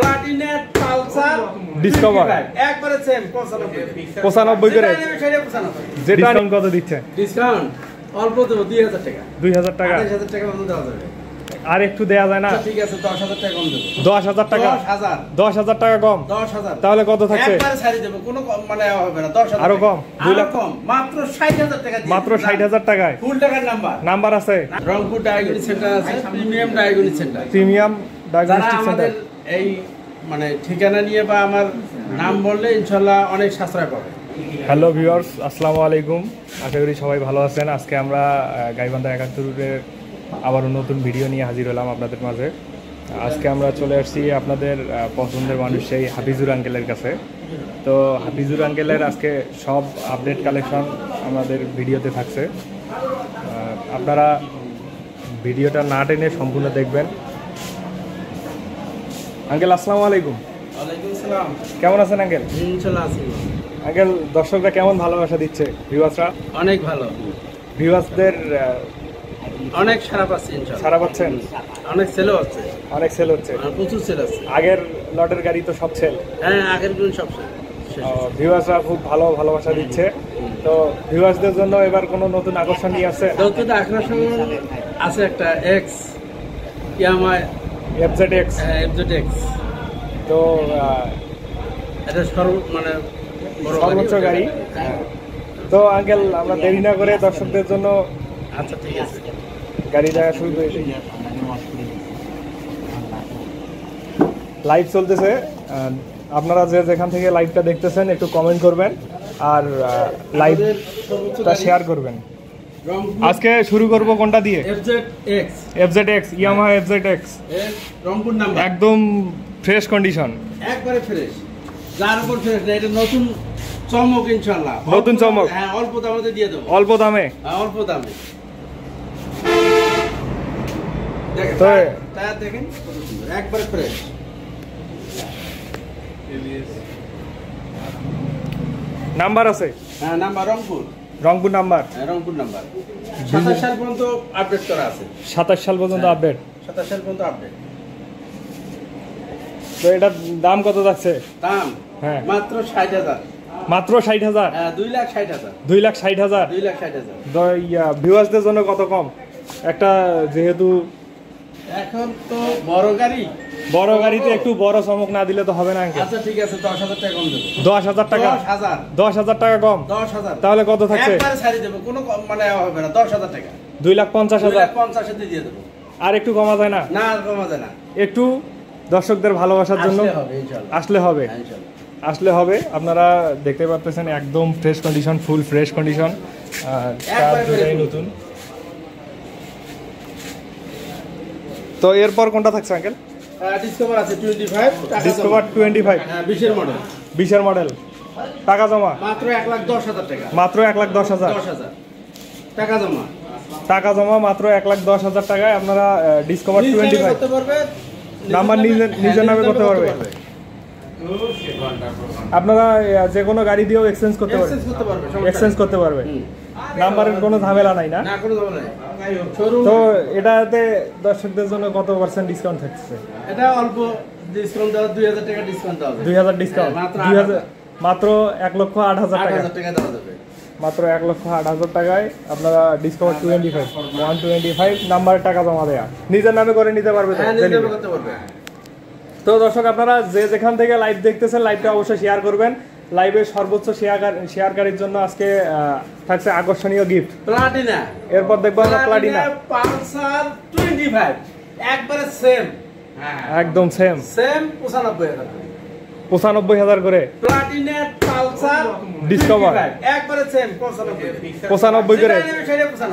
Platina Pulsar discover একবারে same 95 করে। যেটা কত দিচ্ছে? ডিসকাউন্ট অল্প দেব 2000 টাকা। 2000 টাকা 28000 টাকা মতো দেওয়া যাবে। আর একটু দেয়া যায় না? ঠিক আছে 10000 টাকা কম দেব। 10000 টাকা 10000 টাকা কম। 10000 তাহলে কত থাকছে? একবারে ছাড়ি দেব, কোনো মানে হবে না। 10000 আরো কম 2 লাখ কম, মাত্র 60000 টাকা দিয়ে। মাত্র 60000 টাকায় ফুল টাকার নাম্বার আছে। রংপুর ডায়াগনস্টিক সেন্টার আছে, premium diagnostic centre. Premium diagnostic centre এই মানে ঠিকানা নিয়ে বা আমার নাম বললে ইনশাআল্লাহ অনেক সাশ্রয় পাবে। হ্যালো ভিউয়ার্স, আসসালামু আলাইকুম। আশা করি সবাই ভালো আছেন। আজকে আমরা গাইবান্ধা 71-এর আবারও নতুন ভিডিও নিয়ে হাজির হলাম আপনাদের মাঝে। আজকে আমরা চলে আসছি আপনাদের পছন্দের মানুষ সেই হাফিজুর আঙ্কেলের কাছে। তো হাফিজুর আঙ্কেলের আজকে সব আপডেট কালেকশন আমাদের ভিডিওতে থাকছে। আপনারা ভিডিওটা না টেনে সম্পূর্ণ দেখবেন। আঙ্কেল আসসালামু আলাইকুম। ওয়ালাইকুম আসসালাম। কেমন আছেন আঙ্কেল? ইনশাআল্লাহ আছি। আঙ্কেল, দর্শকরা কেমন ভালোবাসা দিচ্ছে? ভিউয়ার্সরা অনেক ভালো। ভিউয়ার্সদের অনেক সারা পাচ্ছি ইনশাআল্লাহ। সারা পাচ্ছেন? অনেক সেল হচ্ছে। অনেক সেল হচ্ছে? প্রচুর সেল আছে। আগের লটের গাড়ি তো সব সেল? হ্যাঁ, আগের গুলো সব সেল। ভিউয়ার্সরা খুব ভালো ভালোবাসা দিচ্ছে। তো ভিউয়ার্সদের জন্য এবার কোনো নতুন আকর্ষণ নিয়ে আসছে? নতুন আকর্ষণ আছে একটা এক্স ইয়ামা FZX। FZX। তো এটা মানে সর্বোচ্চ গাড়ি। তো আঙ্কেল, আমরা দেরি না করে দর্শকদের জন্য আচ্ছা ঠিক আছে গাড়ি দেখা শুরু করে দিই। লাইভ চলতেছে, আপনারা যে যেখান থেকে লাইভটা দেখতেছেন একটু কমেন্ট করবেন আর লাইভটা শেয়ার করবেন। আজকে শুরু করব কোনটা দিয়ে? FZX Yamaha FZX Rangpur number, একদম ফ্রেশ কন্ডিশন, একবারে ফ্রেশ। যার উপর ফ্রেশ না, এটা নতুন চমক ইনশাআল্লাহ। নতুন চমক। হ্যাঁ, অল্প দামে দিয়ে দেব। অল্প দামে? হ্যাঁ, অল্প দামে। দেখেন টায়ার দেখেন কত সুন্দর, একবারে ফ্রেশ। নাম্বার আছে? হ্যাঁ, নাম্বার রংপুর নাম্বার। হ্যাঁ, রংপুর নাম্বার। 27 সাল পর্যন্ত আপডেট করা আছে। 27 সাল পর্যন্ত আপডেট? 27 সাল পর্যন্ত আপডেট। তো এটার দাম কত যাচ্ছে? দাম হ্যাঁ মাত্র 60000। মাত্র 60000? হ্যাঁ, 2,60,000। 2,60,000? 2,60,000। ভিউয়ার্সদের জন্য কত কম? একটা যেহেতু এখন তো বড় গাড়িতে একটু বড় চমক না দিলে তো হবে না আঙ্কেল। আচ্ছা ঠিক আছে, 10,000 টাকা কম দেব। 10,000 টাকা? 10,000 টাকা কম? 10,000। তাহলে কত থাকছে? একবারে ছাড়ি দেব, কোনো মানে হবে না। 10,000 টাকা। 2,50,000? 2,50,000 দিয়ে দেব। আর একটু কমা যায় না? না, আর কমা যায় না। একটু দর্শকদের ভালোবাসার জন্য আসলে হবে। আসলে হবে। আপনারা দেখতে পাচ্ছেন একদম fresh condition, full fresh condition, নতুন। তো এরপর কোনটা থাকছে আঙ্কেল? ডিসকভার আছে 25। ডিসকভার 25? হ্যাঁ, 20 এর মডেল। 20 এর মডেল। টাকা জমা? মাত্র 1,10,000 টাকা। মাত্র 1,10,000 টাকা জমা। টাকা জমা মাত্র 1,10,000 টাকায় আপনারা ডিসকভার 25 করতে পারবে। নাম্বার নিজের নামে করতে পারবে। আপনারা যে কোনো গাড়ি দিয়েও এক্সচেঞ্জ করতে পারবে। নাম্বারের কোনো ঝামেলা নাই না? না, কোনো ঝামেলা নাই। তো এটাতে দর্শকদের জন্য কত % ডিসকাউন্ট থাকছে? এটা অল্প ডিসকাউন্ট দেওয়া, 2,000 টাকা ডিসকাউন্ট দেওয়া। 2,000 ডিসকাউন্ট? মাত্র 1,08,000 টাকা? 8,000 টাকা দেওয়া যাবে। মাত্র 1,08,000 টাকায় আপনারা ডিসকভার 125 নাম্বারের টাকা জমা দেয়া নিজের নামে করে নিতে পারবে। তো দর্শক, আপনারা যে যেখান থেকে লাইভ দেখতেছেন লাইভটা অবশ্যই শেয়ার করবেন। লাইভের সর্বোচ্চ শেয়ারকারীর জন্য আজকে থাকছে আকর্ষণীয় গিফট প্লাটিনা। এরপর দেখবো আমরা প্লাটিনা পালসার 25 একবারে সেম। একদম সেম 95,000 করে। প্লাটিনা পালসার ডিসকভার একবারে সেম 95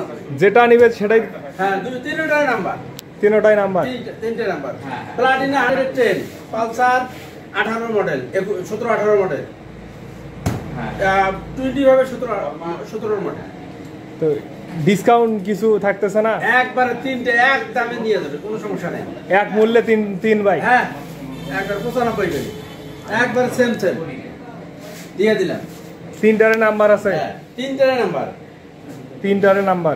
করে। যেটা নিবে সেটাই? হ্যাঁ, তিনটাই নাম্বার। তিনটাই নাম্বার? তিনটে number. Platina 110, Pulsar 18 model, 17-18 model, 25 17 model. তো ডিসকাউন্ট কিছু থাকতেছে না? একবারে তিনটে এক দামে নিয়ে যাবে, কোনো সমস্যা নেই। এক মূল্যে তিন ভাই? হ্যাঁ, একবার 95 করে একবার সেম দিয়ে দিলাম। তিনটারে নাম্বার আছে? তিনটারে নাম্বার।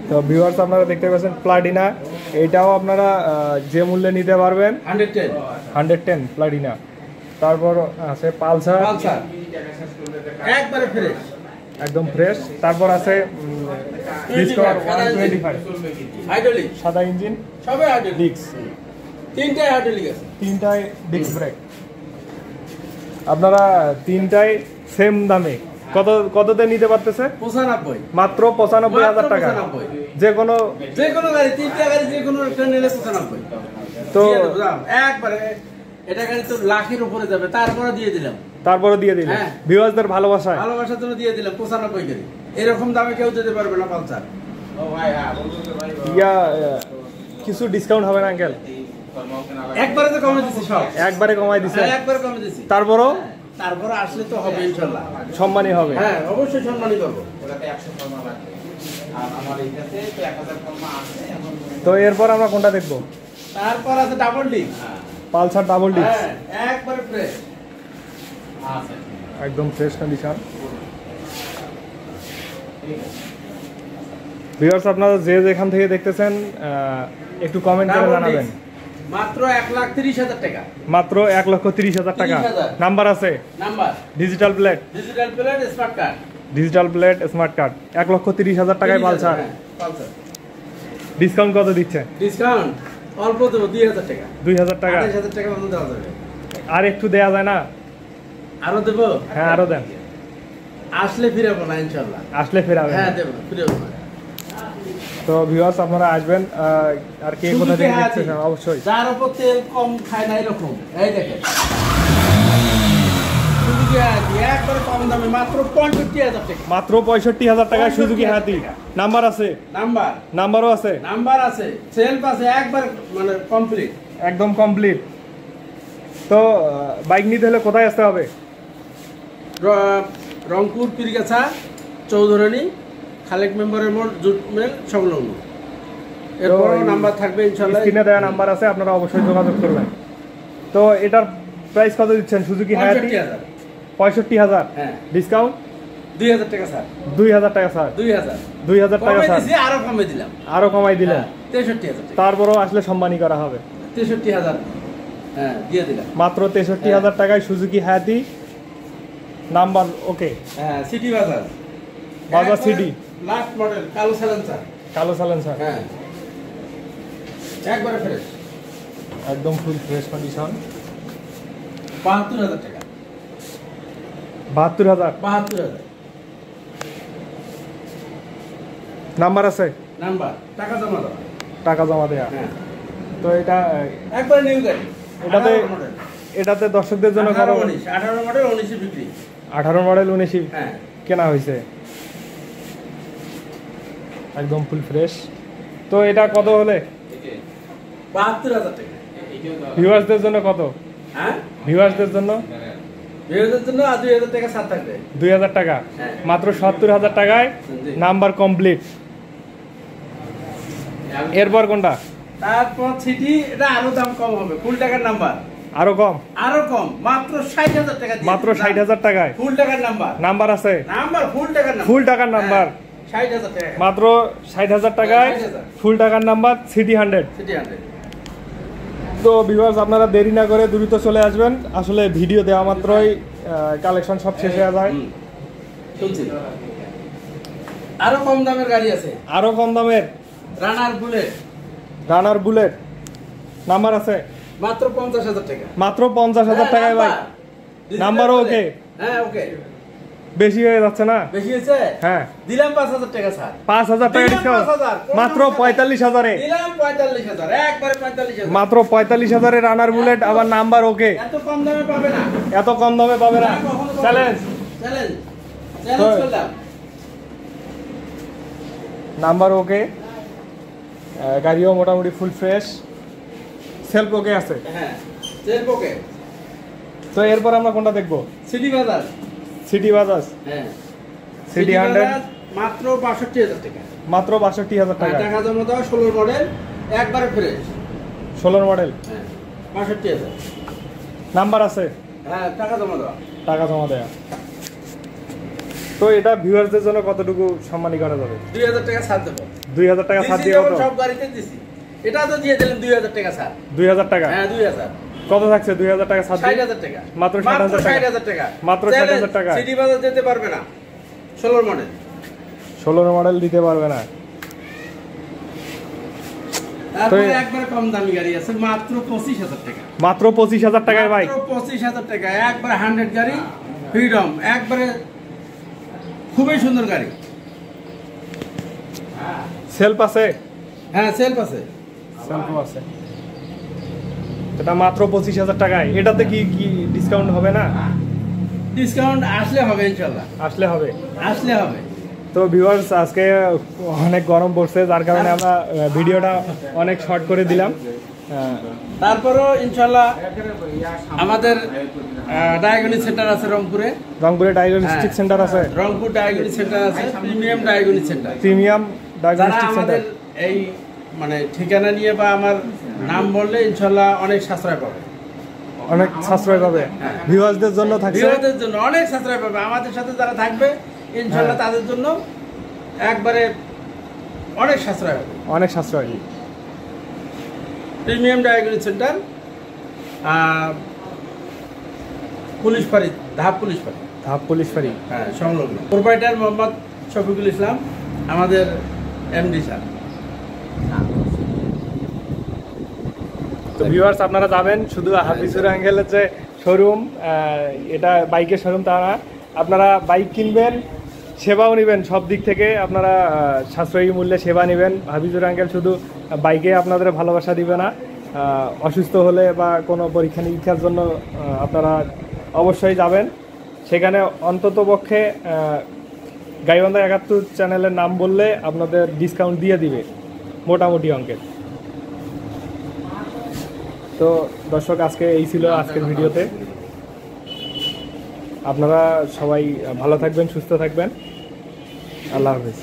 তো ভিউয়ার্স, আপনারা দেখতে পাচ্ছেন প্লাটিনা এইটাও আপনারা যে মূল্যে নিতে পারবেন 110 110 প্লাটিনা। তারপর আছে পালসার পালসার একবারে ফ্রেশ একদম ফ্রেশ। তারপর আছে ডিসকভার 125 হাইড্রোলিক সাদা ইঞ্জিন, সবে হাইড্রোলিক, ডিক্স, তিনটাই হাইড্রোলিক আছে, তিনটায় ডিস্ক ব্রেক। আপনারা তিনটায় সেম দামে কততে নিতে পারতেছে? 95 মাত্র 95,000 টাকা। যে কোনো গাড়ি, তিনটা গাড়ি যে কোনো একটা নিলে 95। তো একবারে এটা গাড়ি তো লাখের উপরে যাবে, তারপরে দিয়ে দিলাম, তারপরে দিয়ে দিলেন হ্যাঁ। ভিউয়ার্সদের ভালোবাসায়, ভালোবাসার জন্য দিয়ে দিলাম 95 গাড়ি। এরকম দামে কেউ দিতে পারবে না পালসার। ইয়া কিছু ডিসকাউন্ট হবে না আঙ্কেল? একবারে তো কমে দিছি, সব একবারে কমাই দিছে, একবারে কমে দিছি। তারপরও তারপরে আসলে তো হবে ইনশাআল্লাহ, সম্মানই হবে। হ্যাঁ অবশ্যই সম্মানই করবো। তো এরপর আমরা কোনটা দেখবো? তারপর আছে double disc, Pulsar double disc, একবারে ফ্রেশ, একদম ফ্রেশ কন্ডিশন। ভিউয়ার্স আপনারা যে যেখান থেকে দেখতেছেন একটু কমেন্ট করে জানাবেন। মাত্র 1,30,000 টাকা, মাত্র 1,30,000 টাকা। 30,000 নাম্বার আছে, number digital plate, digital plate, smart card, digital plate, smart card. 1,30,000 টাকায় পালসার। পালসার ডিসকাউন্ট কত দিচ্ছে? ডিসকাউন্ট অল্প দেবো, 2,000 টাকা, 2,000 টাকা। 28,000 টাকা মতো দেওয়া যাবে। আর একটু দেয়া যায় না? আরো দেবো? হ্যাঁ আরো দেন, আসলে ফিরাবো না ইনশাআল্লাহ। আসলে ফেরাবেন। হ্যাঁ দেবো, ফিরাবো না। তো ভিউয়ার্স আপনারা আসবেন। আর কে কোথা থেকে দেখছেন অবশ্যই যার উপর তেল কম খায় না এরকম, এই দেখেন সুজুকি হায়াতি একবারে কম দামে মাত্র 65,000 টাকা, মাত্র 65,000 টাকায় সুজুকি হায়াতি। নাম্বার আছে? নাম্বারও আছে, নাম্বার আছে, সেলফ আছে, একবার মানে কমপ্লিট, একদম কমপ্লিট। তো বাইক নিতে হলে কোথায় আসতে হবে? রংপুর পীরগাছা চৌধুরানী খালেক মেম্বারের মোড়, জুট মিল সংলগ্ন। এরপর নাম্বার থাকবে ইনশাআল্লাহ, স্ক্রিনে দেওয়া নাম্বার আছে, আপনারা অবশ্যই যোগাযোগ করবেন। তো এটার প্রাইস কত দিচ্ছেন সুজুকি হায়াতি? 65,000। 65,000। হ্যাঁ ডিসকাউন্ট 2,000 টাকা স্যার, 2,000 টাকা স্যার, 2,000 টাকা কমে স্যার, দিছি, আরো কমে দিলাম, আরো কমাই দিলেন। 63,000 টাকা, তারপরও আসলে সম্মানই করা হবে। 63,000 হ্যাঁ দিয়ে দিলাম, মাত্র 63,000 টাকায় সুজুকি হায়াতি। নাম্বার ওকে, হ্যাঁ সিটি বাজার, বাজার সিটি, লাস্ট মডেল কালো সাইলেন্সার, কালো সাইলেন্সার, হ্যাঁ একবারে ফ্রেশ, একদম ফুল ফ্রেশ কন্ডিশন। 72,000 টাকা, 72,000। 72,000 নাম্বার আছে, নাম্বার, টাকা জমা দাও, টাকা জমা দেয়া। হ্যাঁ তো এটা একবারে নিউ গাড়ি, এটাতে 18 মডেল, এটাতে দর্শকদের জন্য 18 মডেল 19 বিক্রি, 18 মডেল 19 হ্যাঁ কেনা হয়েছে, একদম ফুল ফ্রেশ। তো এটা কত হলে? 72,000 টাকা। ভিউয়ার্সদের জন্য কত? হ্যাঁ ভিউয়ার্সদের জন্য বিয়ের জন্য আর 2,000 টাকা ছাড় থাকবে, 2,000 টাকা, হ্যাঁ। মাত্র 70,000 টাকায় জি। Number complete. এরপর কোনটা? তারপর সিটি, এটা আরো দাম কম হবে, ফুল টাকার নাম্বার, আরো কম, আরো কম, মাত্র 60,000 টাকা দিয়ে মাত্র দিলাম। 60,000 টাকায় ফুল টাকার নাম্বার, নাম্বার আছে, নাম্বার ফুল টাকার নাম্বার, ফুল টাকার নাম্বার, 60,000 টাকা, মাত্র 60,000 টাকায় 60,000 ফুল টাকার নাম্বার সিটি 100। সিটি 100। তো ভিউয়ার্স আপনারা দেরি না করে দ্রুত চলে আসবেন। আসলে ভিডিও দেওয়া মাত্রই কালেকশন সব শেষ হয়ে যায়। শুনছি আরো কম দামের গাড়ি আছে, আরো কম দামের রানার বুলেট, রানার বুলেট। নাম্বার আছে, মাত্র 50,000 টাকা, মাত্র 50,000 টাকায় ভাই। নাম্বারও ওকে, হ্যাঁ ওকে, বেশি হয়ে যাচ্ছে না? বেশি হয়েছে, হ্যাঁ দিলাম 5,000 টাকা স্যার, 5,000 টাকা দিলাম ডিসকাউন্ট, 5,000, মাত্র 45,000-এ, দিলাম 45,000, একবারে 45,000, মাত্র 45,000-এ রানার বুলেট, আবার নাম্বার ওকে। এত কম দামে পাবে না, এত কম দামে পাবে না, চ্যালেঞ্জ, চ্যালেঞ্জ চ্যালেঞ্জ করলাম। নাম্বার ওকে, গাড়িও মোটামুটি ফুল ফ্রেশ, সেলফ ওকে আছে। হ্যাঁ সেলফ ওকে। তো এরপর আমরা কোনটা দেখবো? সিটি বাজার, সিটি বাজাজ, হ্যাঁ সিটি 100 মাত্র 62,000 টাকা, মাত্র 62,000 টাকা। টাকা জমা দেওয়া, 16 মডেল, একবারে ফ্রেশ, 16 মডেল, হ্যাঁ 62,000, নাম্বার আছে, হ্যাঁ টাকা জমা দেওয়া, টাকা জমা দেয়া। তো এটা ভিউয়ারদের জন্য কতটুকু সম্মানী করা যাবে? 2,000 টাকা ছাড় দেবো, 2,000 টাকা ছাড় দিয়ে দিছি কত? সব গাড়িতে দিছি, এটা তো দিয়ে দিলেন 2000 টাকা স্যার। 2000 টাকা? হ্যাঁ 2000। কত থাকছে 2000 টাকা ছাড়? 60,000 টাকা। মাত্র 60,000 টাকা? 60,000 টাকা। মাত্র 60,000 টাকা? সিটি বাজার যেতে পারবে না। 16 মডেল। 16 মডেল দিতে পারবে না। তারপরে একবারে কম দামি গাড়ি আছে মাত্র 25,000 টাকা। মাত্র 25,000 টাকায় বাইক? মাত্র 25,000 টাকা একবারে 100 গাড়ি ফ্রিডম, একবারে খুবই সুন্দর গাড়ি। সেলফ আছে? হ্যাঁ সেলফ আছে। সেলফ আছে। এটা মাত্র 25,000 টাকায়। এটাতে কি কি ডিসকাউন্ট হবে না? ডিসকাউন্ট আসলে হবে ইনশাআল্লাহ। আসলে হবে? আসলে হবে। তো ভিউয়ার্স, আজকে অনেক গরম পড়ছে, যার কারণে আমরা ভিডিওটা অনেক শর্ট করে দিলাম। তারপরও ইনশাআল্লাহ আমাদের ডায়াগনিক সেন্টার আছে রংপুরে। রংপুরে ডায়াগনস্টিক সেন্টার আছে? রংপুর ডায়াগনিক সেন্টার আছে, premium ডায়াগনিক centre. Premium diagnostic centre. আমাদের এই মানে ঠিকানা নিয়ে বা আমার নাম বললে ইনশাআল্লাহ অনেক সাশ্রয় পাবে। অনেক সাশ্রয় পাবে ভিউয়ার্সদের জন্য থাকছে? ভিউয়ারদের জন্য অনেক সাশ্রয় পাবে। আমাদের সাথে যারা থাকবে ইনশাআল্লাহ তাদের জন্য একবারে অনেক সাশ্রয় হবে। অনেক সাশ্রয়। প্রিমিয়াম ডায়াগনিক সেন্টার, পুলিশ ফাঁড়ি, ধাপ পুলিশ ফাঁড়ি। ধাপ পুলিশ ফাঁড়ি, হ্যাঁ সংলগ্ন। প্রোপাইটার মোহাম্মদ শফিকুল ইসলাম, আমাদের এমডি স্যার। তো ভিউয়ার্স, আপনারা যাবেন শুধু হাফিজুর আঙ্কেলের যে শোরুম, এটা বাইকের শোরুম তা না, আপনারা বাইক কিনবেন, সেবাও নেবেন, সব দিক থেকে আপনারা সাশ্রয়ী মূল্যে সেবা নেবেন। হাফিজুর আঙ্কেল শুধু বাইকে আপনাদের ভালোবাসা দিবে না, অসুস্থ হলে বা কোনো পরীক্ষা নিরীক্ষার জন্য আপনারা অবশ্যই যাবেন সেখানে। অন্তত পক্ষে গাইবান্ধা 71 চ্যানেলের নাম বললে আপনাদের ডিসকাউন্ট দিয়ে দিবে মোটামুটি অঙ্কের। তো দর্শক, আজকে এই ছিল আজকের ভিডিওতে। আপনারা সবাই ভালো থাকবেন, সুস্থ থাকবেন। আল্লাহ হাফেজ।